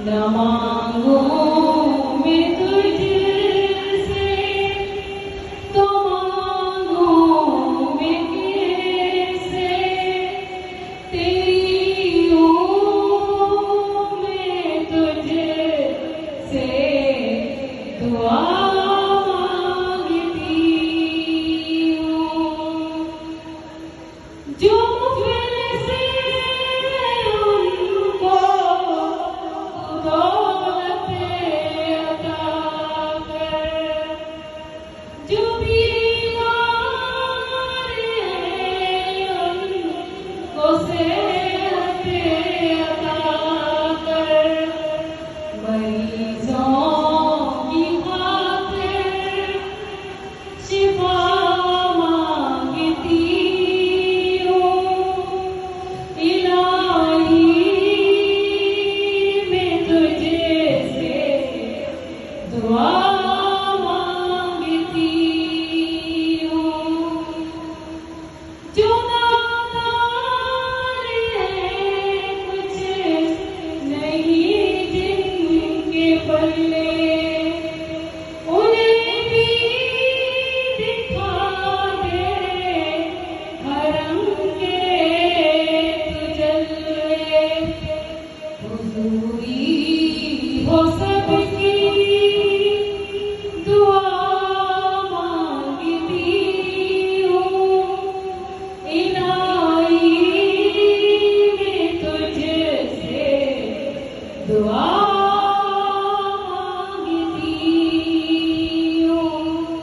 न मांगूं मैं तुझसे तो मांगूं मैं किससे तेरी हूँ मैं तुझसे दुआ मांगती हूँ जो मुझसे उनको दौलत अता कर जो बीमार हैं उनको सेहत अता कर मरीजों की खातिर शिफा मांगती हूँ इलाही मैं तुझसे दुआ मांगती हूँ जो नादान हैं कुछ नहीं जिनके पल्ले उन्हें भी दिखा दे हरम के तुझल्ले हुजूरी हो सबकी दुआ मांगती हूँ इलाही मैं तुझसे दुआ